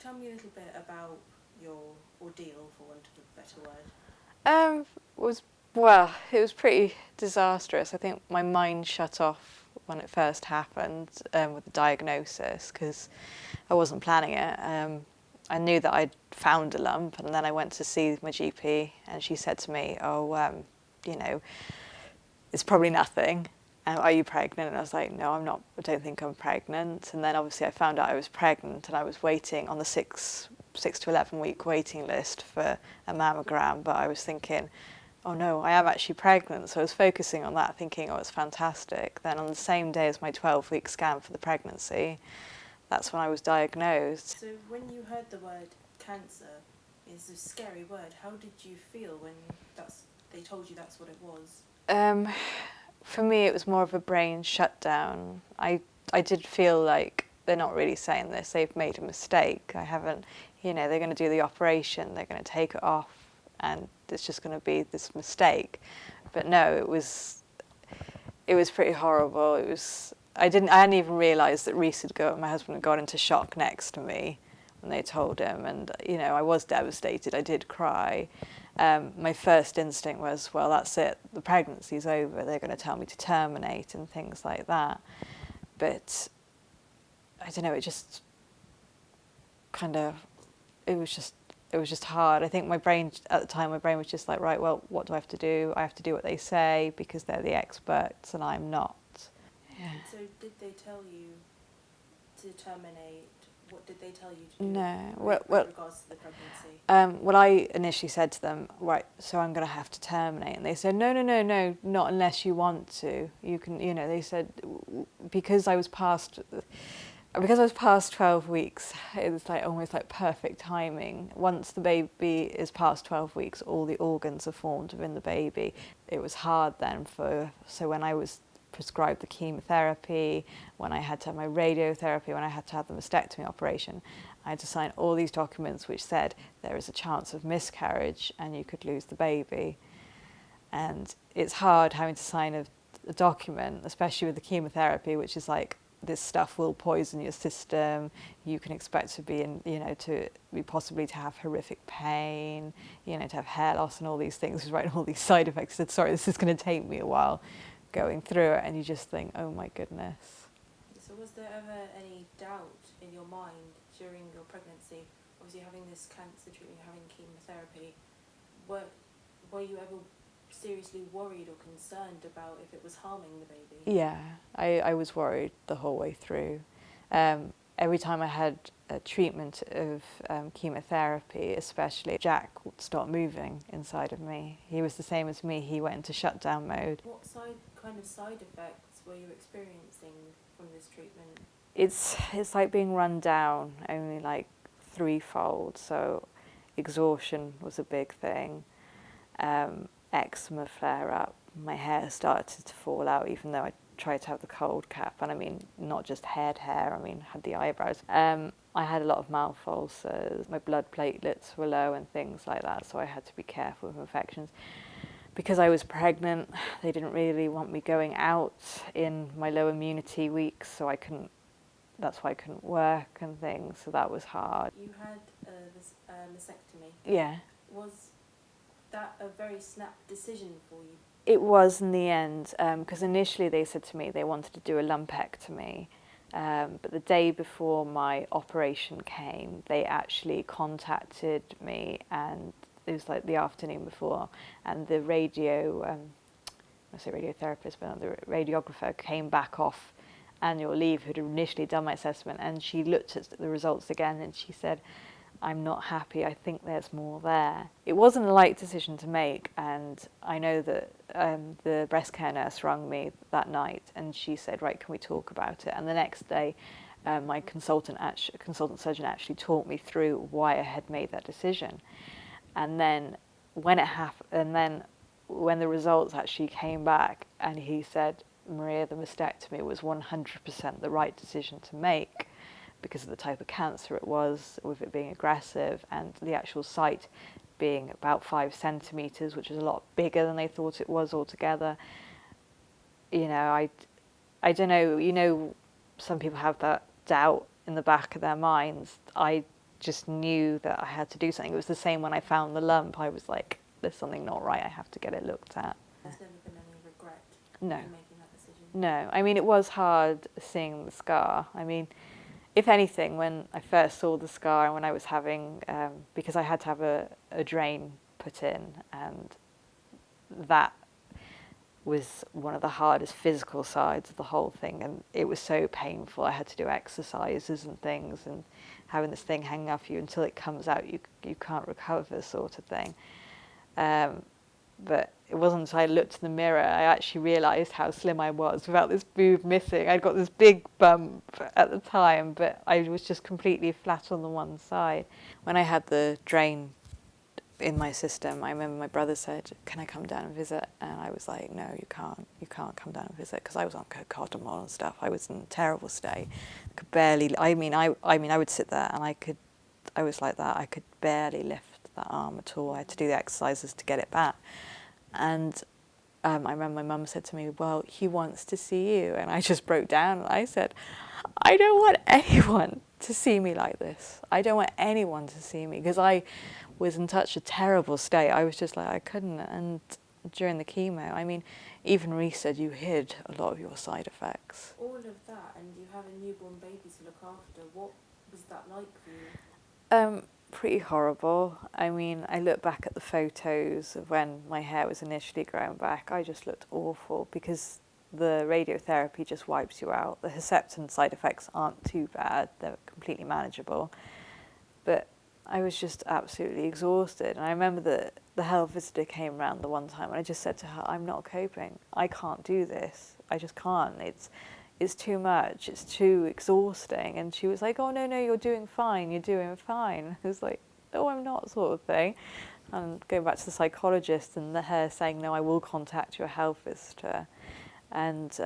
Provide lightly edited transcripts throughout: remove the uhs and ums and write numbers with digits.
tell me a little bit about your ordeal, for want of a better word. Was well, it was pretty disastrous. I think my mind shut off when it first happened with the diagnosis because I wasn't planning it. I knew that I'd found a lump, and then I went to see my GP, and she said to me, "Oh, you know, it's probably nothing. Are you pregnant?" And I was like, "No, I'm not. I don't think I'm pregnant." And then obviously I found out I was pregnant, and I was waiting on the six to 11 week waiting list for a mammogram. But I was thinking, oh no, I am actually pregnant. So I was focusing on that, thinking, oh, it's fantastic. Then on the same day as my 12-week scan for the pregnancy, that's when I was diagnosed. So when you heard the word cancer, it's a scary word. How did you feel when they told you that's what it was? For me, it was more of a brain shutdown. I did feel like they're not really saying this. They've made a mistake. I haven't, they're going to do the operation. They're going to take it off, and it's just going to be this mistake. But no, it was pretty horrible. I hadn't even realised that my husband had gone into shock next to me when they told him, and I was devastated. I did cry. My first instinct was, well, that's it, the pregnancy's over, they're going to tell me to terminate and things like that. But I don't know, it just kind of, it was just hard. I think at the time, my brain was just like, right, well, what do I have to do? I have to do what they say because they're the experts and I'm not. Yeah. So did they tell you to terminate? What did they tell you to do No. with regards to the pregnancy? Well, I initially said to them, right, so I'm going to have to terminate. And they said, no, not unless you want to. You can, they said, because I was past 12 weeks, it was almost like perfect timing. Once the baby is past 12 weeks, all the organs are formed within the baby. It was hard then so when I was prescribed the chemotherapy, when I had to have my radiotherapy, when I had to have the mastectomy operation, I had to sign all these documents which said there is a chance of miscarriage and you could lose the baby. And it's hard having to sign a document, especially with the chemotherapy, which is like, this stuff will poison your system. You can expect to be possibly to have horrific pain, to have hair loss and all these things, right? All these side effects. Sorry, this is going to take me a while going through it, and you just think, oh my goodness. So was there ever any doubt in your mind during your pregnancy, obviously having this cancer treatment, having chemotherapy, were you ever seriously worried or concerned about if it was harming the baby? Yeah, I was worried the whole way through. Every time I had a treatment of chemotherapy, especially, Jack would start moving inside of me. He was the same as me. He went into shutdown mode. What kind of side effects were you experiencing from this treatment? It's like being run down, only like threefold. So exhaustion was a big thing. Eczema flare up. My hair started to fall out, even though I tried to have the cold cap. And I mean, not just hair, I mean, had the eyebrows. I had a lot of mouth ulcers. My blood platelets were low and things like that. So I had to be careful with infections. Because I was pregnant, they didn't really want me going out in my low immunity weeks, so that's why I couldn't work and things, so that was hard. You had this mastectomy. Yeah. Was that a very snap decision for you? It was in the end, because initially they said to me they wanted to do a lumpectomy, but the day before my operation came, they actually contacted me, and it was like the afternoon before, and the radiotherapist, but the radiographer came back off annual leave who'd initially done my assessment, and she looked at the results again and she said, I'm not happy, I think there's more there. It wasn't a light decision to make, and I know that the breast care nurse rang me that night and she said, right, can we talk about it? And the next day my consultant surgeon actually talked me through why I had made that decision. And then when when the results actually came back and he said, Maria, the mastectomy was 100% the right decision to make because of the type of cancer it was, with it being aggressive and the actual site being about 5 centimetres, which is a lot bigger than they thought it was altogether. I don't know, some people have that doubt in the back of their minds. I just knew that I had to do something. It was the same when I found the lump. I was like, there's something not right, I have to get it looked at. There's never been any regret No. in making that decision? No. I mean, it was hard seeing the scar. I mean, if anything, when I first saw the scar and when I was having, because I had to have a drain put in, and that was one of the hardest physical sides of the whole thing, and it was so painful. I had to do exercises and things, and having this thing hanging off you until it comes out, you can't recover, sort of thing. But it wasn't until I looked in the mirror I actually realised how slim I was without this boob missing. I'd got this big bump at the time, but I was just completely flat on the one side. When I had the drain in my system, I remember my brother said, "Can I come down and visit?" And I was like, "No, you can't come down and visit," because I was on cocodamol and stuff. I was in a terrible state. I could barely. I mean, I would sit there and I was like that. I could barely lift that arm at all. I had to do the exercises to get it back. And I remember my mum said to me, "Well, he wants to see you," and I just broke down and I said, "I don't want anyone to see me like this. I don't want anyone to see me," because I was in such a terrible state. I was just like, I couldn't. And during the chemo, I mean, even Reece said you hid a lot of your side effects. All of that, and you have a newborn baby to look after. What was that like for you? Pretty horrible. I mean, I look back at the photos of when my hair was initially growing back. I just looked awful because the radiotherapy just wipes you out. The Herceptin side effects aren't too bad. They're completely manageable. But I was just absolutely exhausted. And I remember that the health visitor came around the one time and I just said to her, "I'm not coping. I can't do this. I just can't. It's too much. It's too exhausting." And she was like, "Oh, no, you're doing fine. You're doing fine." I was like, "No, I'm not," sort of thing. And going back to the psychologist and her saying, "No, I will contact your health visitor." And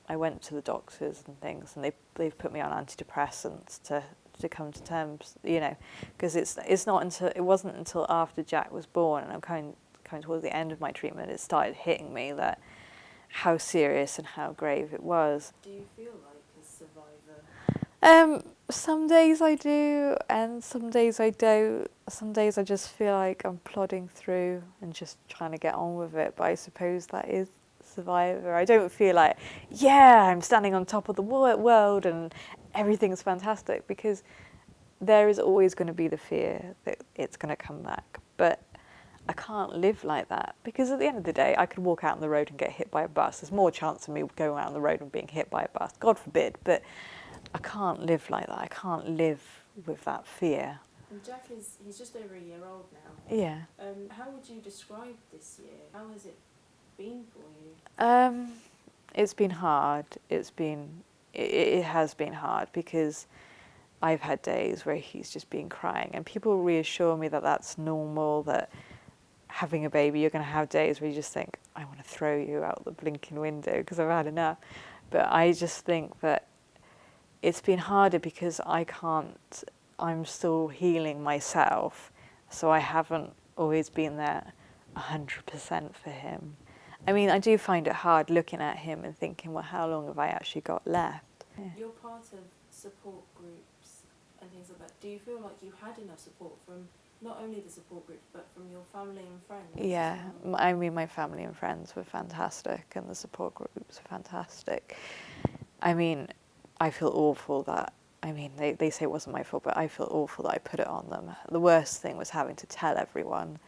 I went to the doctors and things, and they've put me on antidepressants to come to terms, you know, because it wasn't until after Jack was born and I'm coming towards the end of my treatment, it started hitting me that how serious and how grave it was. Do you feel like a survivor? Some days I do, and some days I don't. Some days I just feel like I'm plodding through and just trying to get on with it, but I suppose that is survivor. I don't feel like, yeah, I'm standing on top of the world and everything's fantastic, because there is always going to be the fear that it's going to come back. But I can't live like that, because at the end of the day, I could walk out on the road and get hit by a bus. There's more chance of me going out on the road and being hit by a bus, God forbid, but I can't live like that. I can't live with that fear. And Jack he's just over a year old now. Yeah. How would you describe this year? How has it been for you? It's been hard. It has been hard, because I've had days where he's just been crying, and people reassure me that that's normal, that having a baby, you're going to have days where you just think, I want to throw you out the blinking window because I've had enough. But I just think that it's been harder because I'm still healing myself, so I haven't always been there 100% for him. I mean, I do find it hard looking at him and thinking, well, how long have I actually got left? Yeah. You're part of support groups and things like that. Do you feel like you had enough support from not only the support groups, but from your family and friends? Yeah, well? I mean, my family and friends were fantastic, and the support groups were fantastic. I mean, I feel awful that, they say it wasn't my fault, but I feel awful that I put it on them. The worst thing was having to tell everyone.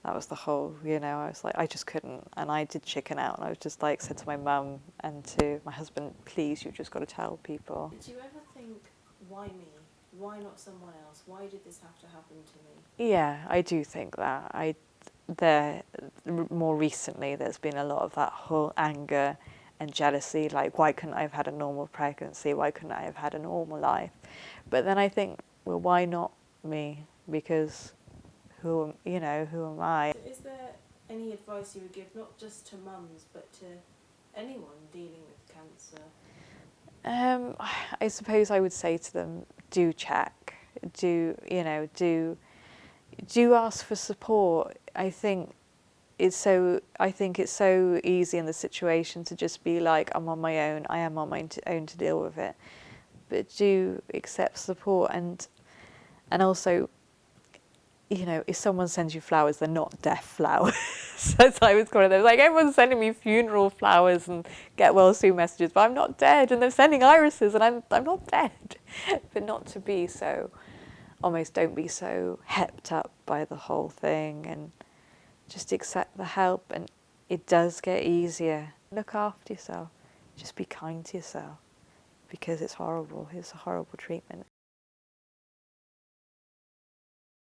That was the whole, I was like, I just couldn't, and I did chicken out, and I was just like, said to my mum and to my husband, please, you've just got to tell people. Did you ever think, why me? Why not someone else? Why did this have to happen to me? Yeah, I do think that. More recently, there's been a lot of that whole anger and jealousy, like, why couldn't I have had a normal pregnancy? Why couldn't I have had a normal life? But then I think, well, why not me? Because who am I? So is there any advice you would give, not just to mums, but to anyone dealing with cancer? I suppose I would say to them, do check, do ask for support. I think it's so easy in the situation to just be like, I'm on my own, I am on my own to deal with it. But do accept support. And And also, you know, if someone sends you flowers, they're not death flowers. So I was kind of there, like, everyone's sending me funeral flowers and get well soon messages, but I'm not dead, and they're sending irises, and I'm not dead. But not to be so, almost don't be so hepped up by the whole thing, and just accept the help, and it does get easier. Look after yourself. Just be kind to yourself, because it's horrible. It's a horrible treatment.